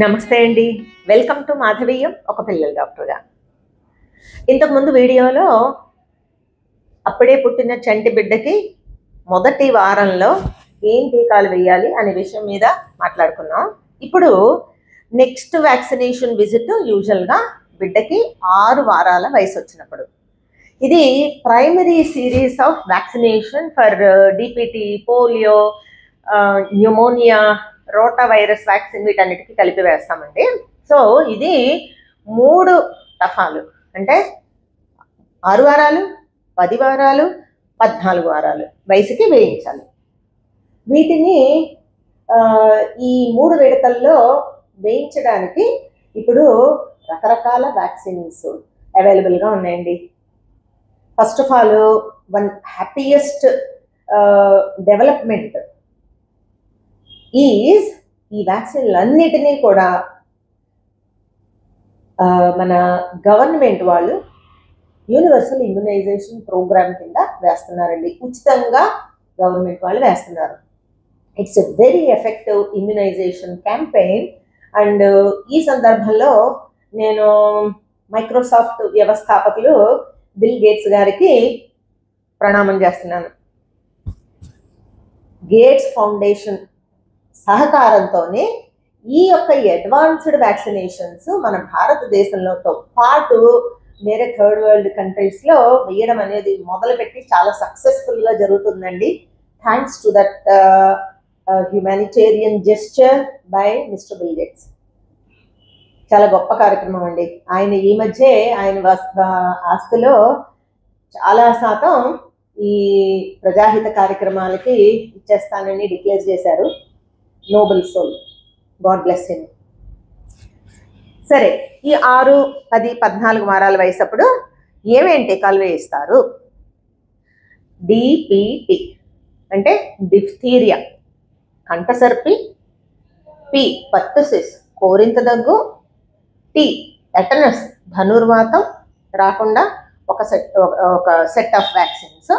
నమస్తే అండి, welcome to మాధవీయం ఒక పిల్లల డాక్టర్గా. ఇంతకుముందు వీడియోలో అప్పుడే పుట్టిన చంటి బిడ్డకి మొదటి వారంలో ఏం టీకాలు వేయాలి అనే విషయం మీద మాట్లాడుకున్నాం. ఇప్పుడు నెక్స్ట్ వ్యాక్సినేషన్ విజిట్ యూజువల్గా బిడ్డకి 6 వారాల వయసు వచ్చినప్పుడు. ఇది primary series of vaccination for DPT, polio, pneumonia, rota virus vaccine వీటన్నిటికీ కలిపి వేస్తామండి. సో ఇది 3 దఫాలు, అంటే 6 వారాలు, 10 వారాలు, 14 వారాలు వయసుకి వేయించాలి. వీటిని ఈ 3 విడతల్లో వేయించడానికి ఇప్పుడు రకరకాల వ్యాక్సిన్స్ అవైలబుల్గా ఉన్నాయండి. First of all one happiest development is ఈ వ్యాక్సిన్లన్నిటినీ కూడా మన గవర్నమెంట్ వాళ్ళు యూనివర్సల్ ఇమ్యునైజేషన్ ప్రోగ్రామ్ కింద వేస్తున్నారండి. ఉచితంగా గవర్నమెంట్ వాళ్ళు వేస్తున్నారు. It's a very effective immunisation campaign. And ఈ సందర్భంలో నేను మైక్రోసాఫ్ట్ వ్యవస్థాపకులు బిల్ గేట్స్ గారికి ప్రణామం చేస్తున్నాను. గేట్స్ ఫౌండేషన్ సహకారంతోనే ఈ యొక్క అడ్వాన్స్డ్ వ్యాక్సినేషన్స్ మన భారతదేశంలోతో పాటు వేరే థర్డ్ వరల్డ్ కంట్రీస్లో వేయడం అనేది మొదలుపెట్టి చాలా సక్సెస్ఫుల్గా జరుగుతుందండి. Thanks to that humanitarian gesture by mister bill gates. చాలా గొప్ప కార్యక్రమం అండి. ఆయన ఈ మధ్య ఆయన ఆస్తిలో చాలా శాతం ఈ ప్రజాహిత కార్యక్రమాలకి ఇచ్చేస్తానని డిక్లేర్ చేశారు. Noble soul, God bless him. సరే, ఈ 6, 10, 14 వారాల వయసప్పుడు ఏమేంటి టీకాలు వేయిస్తారు? డిపిటి అంటే డిఫ్తీరియా, కంఠసర్పి, పి పర్టుసిస్ కోరింత దగ్గు, టి టెటనస్ ధనుర్వాతం రాకుండా ఒక set of vaccines.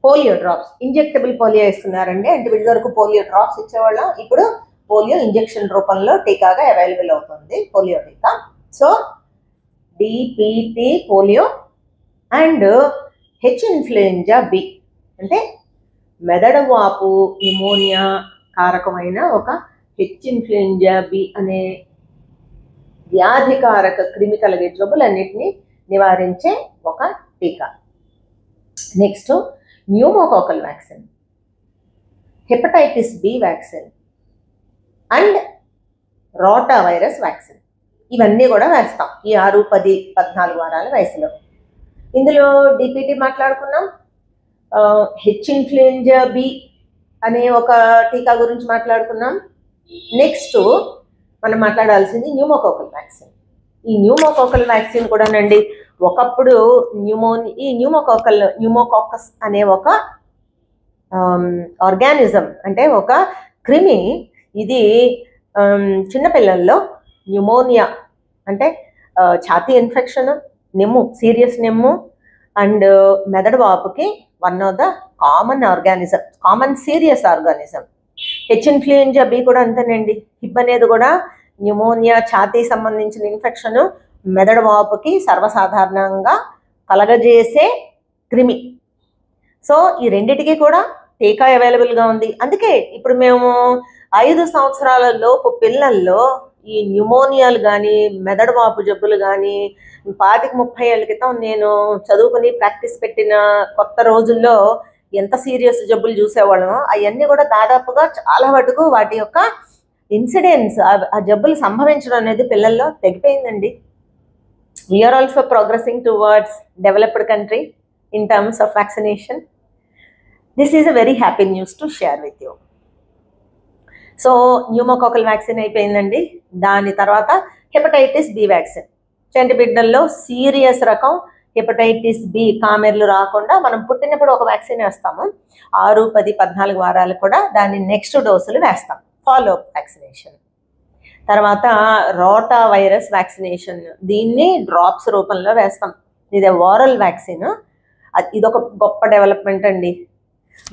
Polio drops, injectable polio ఇస్తున్నారండి. అంటే వీటి వరకు పోలియో డ్రాప్స్ ఇచ్చేవాళ్ళం, ఇప్పుడు పోలియో ఇంజెక్షన్ రూపంలో టీకాగా అవైలబుల్ అవుతుంది పోలియో టీకా. So DPT polio and H influenza B అంటే మెదడువాపు న్యూమోనియా కారకమైన ఒక హెచ్ ఇన్ఫ్లుయెంజా బి అనే వ్యాధికారక క్రిమి కలిగే జబ్బులన్నిటినీ నివారించే ఒక టీకా. Next pneumococcal vaccine, hepatitis B vaccine and rota virus vaccine. ఇవన్నీ కూడా వేస్తాం ఈ 6, 10, 14 వారాల వయసులో. ఇందులో డిపిటి మాట్లాడుకున్నాం, హెచ్ ఇన్ఫ్లుయెంజా బి అనే ఒక టీకా గురించి మాట్లాడుకున్నాం. నెక్స్ట్ మనం మాట్లాడాల్సింది న్యూమోకాకల్ వ్యాక్సిన్. ఈ న్యూమోకాకల్ వ్యాక్సిన్ కూడానండి ఒకప్పుడు న్యూమోకాకస్ అనే ఒక ఆర్గానిజం, అంటే ఒక క్రిమి, ఇది చిన్నపిల్లల్లో న్యూమోనియా అంటే ఛాతీ ఇన్ఫెక్షన్, నెమ్ము, సీరియస్ నెమ్ము అండ్ మెదడు వాపుకి one of the common serious organism. H influenza B కూడా అంతేనండి. హిప్ అనేది కూడా న్యూమోనియా, ఛాతీ సంబంధించిన ఇన్ఫెక్షన్, మెదడు వాపుకి సర్వసాధారణంగా కలగజేసే క్రిమి. సో ఈ రెండిటికి కూడా టీకా అవైలబుల్గా ఉంది. అందుకే ఇప్పుడు మేము 5 సంవత్సరాల లోపు పిల్లల్లో ఈ న్యూమోనియాలు కానీ, మెదడు వాపు జబ్బులు కానీ 25-30 ఏళ్ళ క్రితం నేను చదువుకుని ప్రాక్టీస్ పెట్టిన కొత్త రోజుల్లో ఎంత సీరియస్ జబ్బులు చూసేవాళ్ళమో అవన్నీ కూడా దాదాపుగా చాలా మటుకు వాటి యొక్క ఇన్సిడెన్స్, ఆ జబ్బులు సంభవించడం అనేది పిల్లల్లో తగ్గిపోయిందండి. We are also progressing towards developed country in terms of vaccination. This is a very happy news to share with you. So pneumococcal vaccine అయిపోయిందండి. దాని తర్వాత హెపటైటిస్ బి వ్యాక్సిన్. చంటి బిడ్డల్లో సీరియస్ రకం హెపటైటిస్ బి కామెర్లు రాకుండా మనం పుట్టినప్పుడు ఒక వ్యాక్సిన్ వేస్తాము. 6, 10, 14 వారాలు కూడా దాని నెక్స్ట్ డోసులు వేస్తాం, ఫాలోఅప్ వ్యాక్సినేషన్. తర్వాత రోటా వైరస్ వ్యాక్సినేషన్, దీన్ని డ్రాప్స్ రూపంలో వేస్తాం. ఇది ఓరల్ వ్యాక్సిన్. ఇదొక గొప్ప డెవలప్మెంట్ అండి.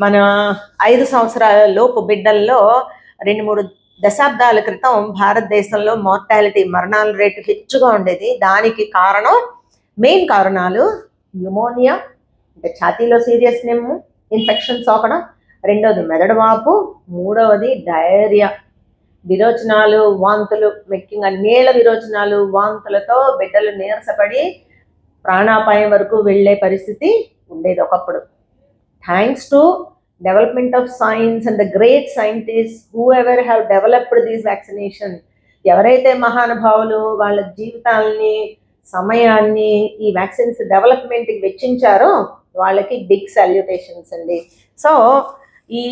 మన 5 సంవత్సరాల లోపు బిడ్డల్లో 2-3 దశాబ్దాల క్రితం భారతదేశంలో మార్టాలిటీ మరణాల రేటు హెచ్చుగా ఉండేది. దానికి కారణం మెయిన్ కారణాలు న్యూమోనియా అంటే ఛాతీలో సీరియస్ నెమ్ము ఇన్ఫెక్షన్ సోకడం, రెండోది మెదడు వాపు, మూడవది డయేరియా, విరోచనాలు, వాంతులు, ముఖ్యంగా నీళ్ళ విరోచనాలు, వాంతులతో బిడ్డలు నీరసపడి ప్రాణాపాయం వరకు వెళ్ళే పరిస్థితి ఉండేది ఒకప్పుడు. Thanks to development of science and the great scientists whoever have developed these vaccination, ఎవరైతే మహానుభావులు వాళ్ళ జీవితాలని సమయాన్ని ఈ వ్యాక్సిన్స్ డెవలప్మెంట్కి వెచ్చించారో వాళ్ళకి బిగ్ సాల్యుటేషన్స్ అండి. సో ఈ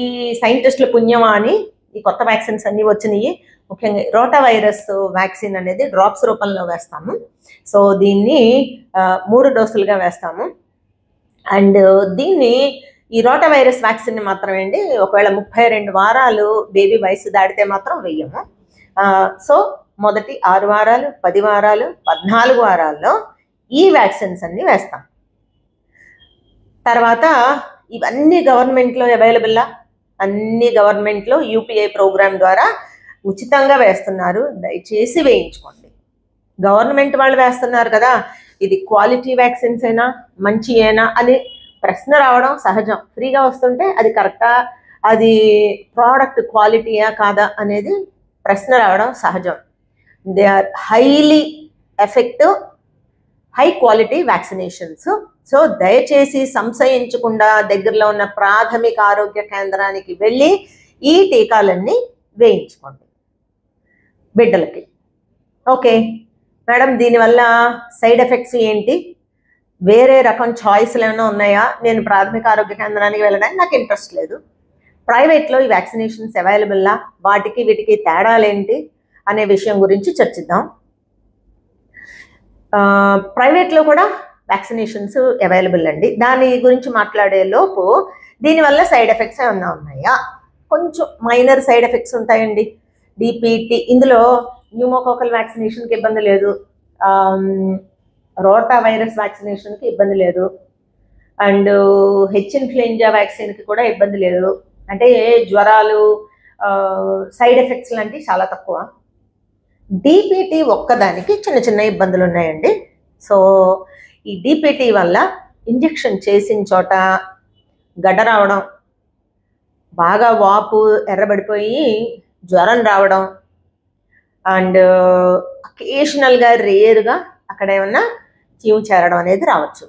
సైంటిస్టుల పుణ్యమా అని ఈ కొత్త వ్యాక్సిన్స్ అన్నీ వచ్చినాయి. ముఖ్యంగా రోటా వైరస్ వ్యాక్సిన్ అనేది డ్రాప్స్ రూపంలో వేస్తాము. సో దీన్ని 3 డోసులుగా వేస్తాము. అండ్ దీన్ని ఈ రోటా వైరస్ వ్యాక్సిన్ మాత్రమే అండి ఒకవేళ 32 వారాలు బేబీ వయసు దాటితే మాత్రం వెయ్యము. సో మొదటి 6 వారాలు, 10 వారాలు, 14 వారాల్లో ఈ వ్యాక్సిన్స్ అన్నీ వేస్తాం. తర్వాత ఇవన్నీ గవర్నమెంట్లో అవైలబుల్లా, అన్ని గవర్నమెంట్లో యూపీఐ ప్రోగ్రామ్ ద్వారా ఉచితంగా వేస్తున్నారు. దయచేసి వేయించుకోండి. గవర్నమెంట్ వాళ్ళు వేస్తున్నారు కదా, ఇది క్వాలిటీ వ్యాక్సిన్స్ అయినా మంచి అయినా అని ప్రశ్న రావడం సహజం. ఫ్రీగా వస్తుంటే అది కరెక్టా, అది ప్రోడక్ట్ క్వాలిటీయా కాదా అనేది ప్రశ్న రావడం సహజం. They are highly effective high quality vaccinations. So దయచేసి సంశయించకుండా దగ్గరలో ఉన్న ప్రాథమిక ఆరోగ్య కేంద్రానికి వెళ్ళి ఈ టీకాలన్నీ వేయించుకోండి బిడ్డలకి. ఓకే మేడం, దీనివల్ల సైడ్ ఎఫెక్ట్స్ ఏంటి, వేరే రకం చాయిస్లు ఏమైనా ఉన్నాయా, నేను ప్రాథమిక ఆరోగ్య కేంద్రానికి వెళ్ళడానికి నాకు ఇంట్రెస్ట్ లేదు, ప్రైవేట్లో ఈ వ్యాక్సినేషన్స్ అవైలబుల్లా, వాటికి వీటికి తేడాలేంటి అనే విషయం గురించి చర్చిద్దాం. ప్రైవేట్లో కూడా వ్యాక్సినేషన్స్ అవైలబుల్ అండి. దాని గురించి మాట్లాడే లోపు దీనివల్ల సైడ్ ఎఫెక్ట్స్ ఏమన్నా ఉన్నాయా, కొంచెం మైనర్ సైడ్ ఎఫెక్ట్స్ ఉంటాయండి. డిపిటి ఇందులో న్యూమోకోకల్ వ్యాక్సినేషన్కి ఇబ్బంది లేదు, రోటా వైరస్ వ్యాక్సినేషన్కి ఇబ్బంది లేదు, అండ్ హెచ్ ఇన్ఫ్లుయెంజా వ్యాక్సిన్కి కూడా ఇబ్బంది లేదు. అంటే జ్వరాలు, సైడ్ ఎఫెక్ట్స్ లాంటివి చాలా తక్కువ. డిపిటి ఒక్కదానికి చిన్న చిన్న ఇబ్బందులు ఉన్నాయండి. సో ఈ డిపిటి వల్ల ఇంజెక్షన్ చేసిన చోట గడ్డ రావడం, బాగా వాపు ఎర్రబడిపోయి జ్వరం రావడం, అండ్ అకేషనల్గా రేర్గా అక్కడ ఏమన్నా చీము చేరడం అనేది రావచ్చు.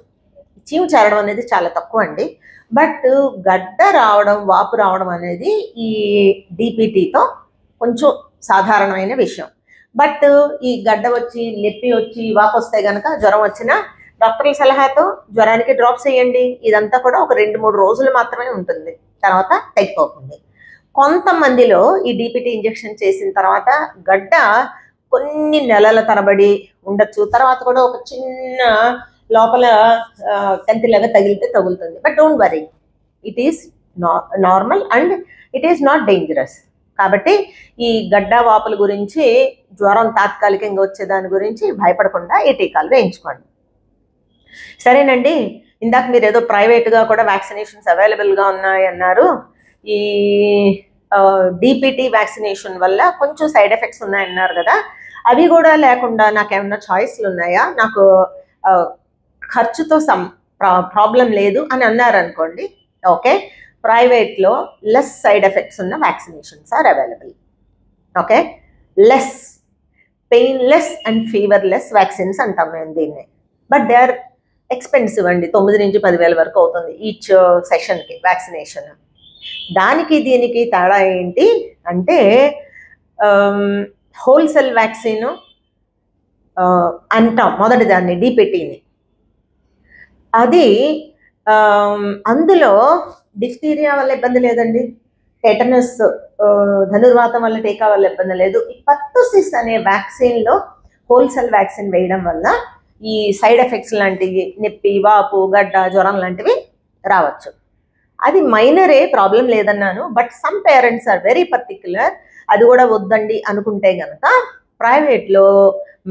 చీము చేరడం అనేది చాలా తక్కువ అండి. బట్ గడ్డ రావడం, వాపు రావడం అనేది ఈ డిపిటితో కొంచెం సాధారణమైన విషయం. బట్ ఈ గడ్డ వచ్చి, నొప్పి వచ్చి, వాపు వస్తే కనుక జ్వరం వచ్చినా డాక్టర్ల సలహాతో జ్వరానికి డ్రాప్స్ వేయండి. ఇదంతా కూడా ఒక 2-3 రోజులు మాత్రమే ఉంటుంది, తర్వాత తగ్గిపోతుంది. కొంతమందిలో ఈ డిపిటి ఇంజెక్షన్ చేసిన తర్వాత గడ్డ కొన్ని నెలల తరబడి ఉండొచ్చు, తర్వాత కూడా ఒక చిన్న లోపల కంతిలాగా తగిలితే తగులుతుంది. But don't worry, it is normal and it is not dangerous. కాబట్టి ఈ గడ్డ వాపుల గురించి, జ్వరం తాత్కాలికంగా వచ్చే దాని గురించి భయపడకుండా ఈ టీకాలు వేయించుకోండి. సరేనండి, ఇందాక మీరు ఏదో ప్రైవేట్గా కూడా వ్యాక్సినేషన్స్ అవైలబుల్గా ఉన్నాయి అన్నారు. ఈ డిపిటి వ్యాక్సినేషన్ వల్ల కొంచెం సైడ్ ఎఫెక్ట్స్ ఉన్నాయన్నారు కదా, అవి కూడా లేకుండా నాకేమన్నా చాయిస్లు ఉన్నాయా, నాకు ఖర్చుతో ప్రాబ్లం లేదు అని అన్నారనుకోండి, ఓకే, ప్రైవేట్లో లెస్ సైడ్ ఎఫెక్ట్స్ ఉన్న vaccinations are available. Okay, less painless and feverless vaccines అంటాం మేము దీన్ని. బట్ దే ఆర్ ఎక్స్పెన్సివ్ అండి, 9 నుంచి 10,000 వరకు అవుతుంది ఈచ్ సెషన్కి వ్యాక్సినేషన్. దానికి దీనికి తేడా ఏంటి అంటే, హోల్సేల్ వ్యాక్సిన్ అంటాం మొదటి దాన్ని, డిపిటిని. అది అందులో డిఫ్టీరియా వల్ల ఇబ్బంది లేదండి, టెటనస్ ధనుర్వాతం వల్ల టీకా వల్ల ఇబ్బంది లేదు. ఈ పర్టుసిస్ అనే వ్యాక్సిన్లో హోల్సేల్ వ్యాక్సిన్ వేయడం వల్ల ఈ సైడ్ ఎఫెక్ట్స్ లాంటివి, నొప్పి, వాపు, గడ్డ, జ్వరం లాంటివి రావచ్చు. అది మైనరే, ప్రాబ్లం లేదన్నాను. But some parents are very particular, అది కూడా వద్దండి అనుకుంటే కనుక ప్రైవేట్లో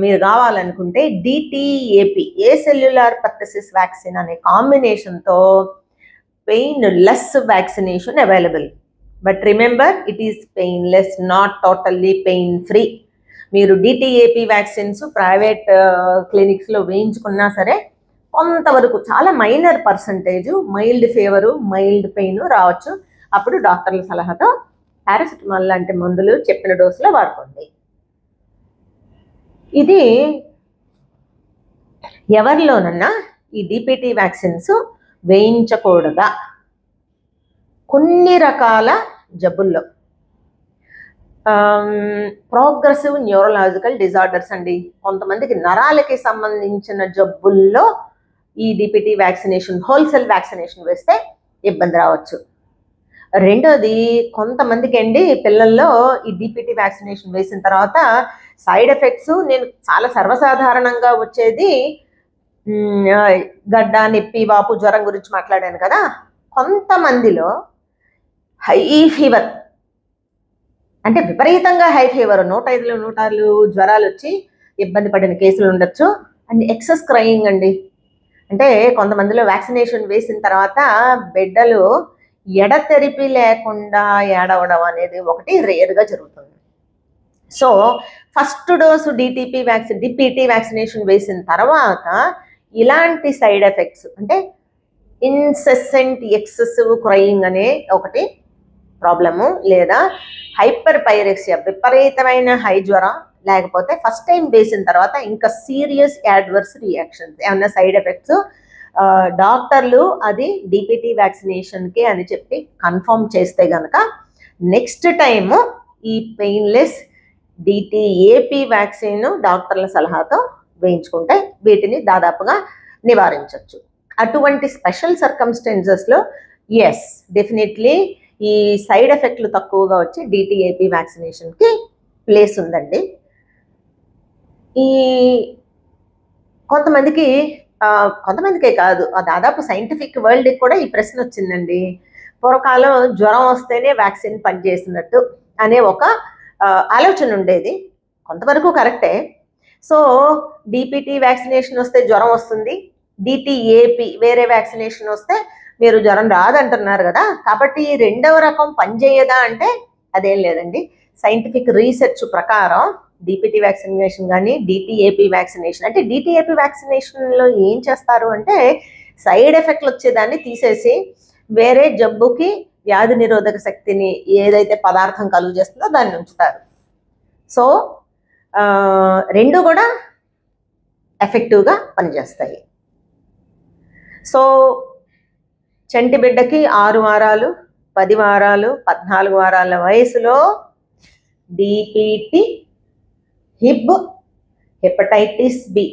మీరు కావాలనుకుంటే డిటిఏపి, ఏ సెల్యులార్ పర్టసిస్ వ్యాక్సిన్ అనే కాంబినేషన్తో painless vaccination available. But remember, it is painless, not totally pain free. మీరు డిటిఏపి వ్యాక్సిన్స్ ప్రైవేట్ క్లినిక్స్లో వేయించుకున్నా సరే కొంతవరకు చాలా minor percentage mild fever mild pain రావచ్చు. అప్పుడు డాక్టర్ల సలహాతో పారాసిటమాల్ లాంటి మందులు చెప్పిన డోసులో వాడుకోండి. ఇది ఎవరిలోనన్నా ఈ డిపిటి వ్యాక్సిన్స్ వేయించకూడదా? కొన్ని రకాల జబ్బుల్లో ప్రోగ్రెసివ్ న్యూరలాజికల్ డిజార్డర్స్ అండి, కొంతమందికి నరాలకి సంబంధించిన జబ్బుల్లో ఈ డిపిటి వ్యాక్సినేషన్ హోల్సేల్ వ్యాక్సినేషన్ వేస్తే ఇబ్బంది రావచ్చు. రెండోది, కొంతమందికి అండి పిల్లల్లో ఈ డిపిటి వ్యాక్సినేషన్ వేసిన తర్వాత సైడ్ ఎఫెక్ట్స్ నేను చాలా సర్వసాధారణంగా వచ్చేది గడ్డ, నొప్పి, వాపు, జ్వరం గురించి మాట్లాడాను కదా. కొంతమందిలో హై ఫీవర్ అంటే విపరీతంగా హై ఫీవర్ 105, 106 జ్వరాలు వచ్చి ఇబ్బంది పడిన కేసులు ఉండొచ్చు. అండ్ ఎక్సెస్ క్రయింగ్ అండి, అంటే కొంతమందిలో వ్యాక్సినేషన్ వేసిన తర్వాత బిడ్డలు ఎడతెరిపి లేకుండా ఏడవడం అనేది ఒకటి రేర్గా జరుగుతుంది. So first dose DPT vaccination వేసిన తర్వాత ఇలాంటి సైడ్ ఎఫెక్ట్స్ అంటే ఇన్సెసెంట్ ఎక్సెసివ్ క్రయింగ్ అనే ఒకటి ప్రాబ్లము, లేదా హైపర్ పైరెక్సియా విపరీతమైన హై జ్వరం, లేకపోతే ఫస్ట్ టైం వేసిన తర్వాత ఇంకా సీరియస్ యాడ్వర్స్ రియాక్షన్స్ ఏమన్నా సైడ్ ఎఫెక్ట్స్ డాక్టర్లు అది డిపిటి వ్యాక్సినేషన్కి అని చెప్పి కన్ఫర్మ్ చేస్తే కనుక నెక్స్ట్ టైము ఈ పెయిన్లెస్ డిటిఏపి వ్యాక్సిన్ డాక్టర్ల సలహాతో వేయించుకుంటే వీటిని దాదాపుగా నివారించవచ్చు. అటువంటి స్పెషల్ సర్కమ్స్టెన్సెస్లో ఎస్ డెఫినెట్లీ ఈ సైడ్ ఎఫెక్ట్లు తక్కువగా వచ్చి డిటిఏపి వ్యాక్సినేషన్కి ప్లేస్ ఉందండి. ఈ కొంతమందికే కాదు, దాదాపు సైంటిఫిక్ వరల్డ్కి కూడా ఈ ప్రశ్న వచ్చిందండి. పూర్వకాలం జ్వరం వస్తేనే వ్యాక్సిన్ పనిచేసినట్టు అనే ఒక ఆలోచన ఉండేది, కొంతవరకు కరెక్టే. సో డిపిటి వ్యాక్సినేషన్ వస్తే జ్వరం వస్తుంది, డిటిఏపి వేరే వ్యాక్సినేషన్ వస్తే మీరు జ్వరం రాదంటున్నారు కదా, కాబట్టి రెండవ రకం పనిచేయదా అంటే అదేం లేదండి. సైంటిఫిక్ రీసెర్చ్ ప్రకారం డిపిటి వ్యాక్సినేషన్ కానీ డిటిఏపి వ్యాక్సినేషన్ అంటే డిటిఏపి వ్యాక్సినేషన్లో ఏం చేస్తారు అంటే సైడ్ ఎఫెక్ట్లు వచ్చేదాన్ని తీసేసి వేరే జబ్బుకి వ్యాధి నిరోధక శక్తిని ఏదైతే పదార్థం కలుగు చేస్తుందో దాన్ని ఉంచుతారు. సో రెండు కూడా ఎఫెక్టివ్గా పనిచేస్తాయి. సో చంటి బిడ్డకి 6 వారాలు, 10 వారాలు, 14 వారాల వయసులో DPT, Hib, hepatitis B,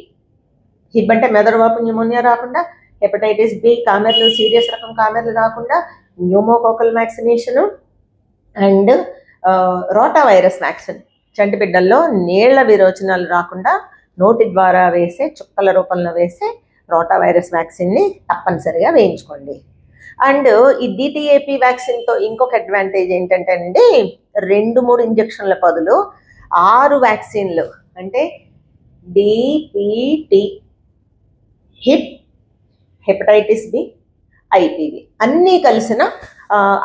Hib అంటే మెదడువాపు న్యూమోనియా రాకుండా, హెపటైటిస్ బి కామెర్లు సీరియస్ రకం కామెర్లు రాకుండా pneumococcal vaccination and rota virus vaccine చంటి బిడ్డల్లో నీళ్ల విరోచనాలు రాకుండా నోటి ద్వారా వేసే చుక్కల రూపంలో వేసే రోటా వైరస్ వ్యాక్సిన్ని తప్పనిసరిగా వేయించుకోండి. అండ్ ఈ డిటిఏపి వ్యాక్సిన్తో ఇంకొక అడ్వాంటేజ్ ఏంటంటే అండి 2-3 ఇంజక్షన్ల బదులు 6 వ్యాక్సిన్లు అంటే డిపిటి, హిప్, హెపటైటిస్ బి, ఐపివి అన్నీ కలిసిన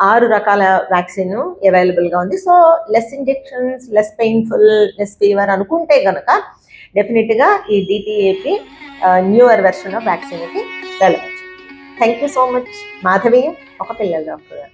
6 రకాల వ్యాక్సిన్ అవైలబుల్గా ఉంది. So less injections, less painful, less fever అనుకుంటే కనుక డెఫినెట్గా ఈ డిటిఏపి న్యూయర్ వెర్షన్ ఆఫ్ వ్యాక్సిన్కి వెళ్ళవచ్చు. Thank you so much. Madhavi, ఒక పిల్లల డాక్టర్.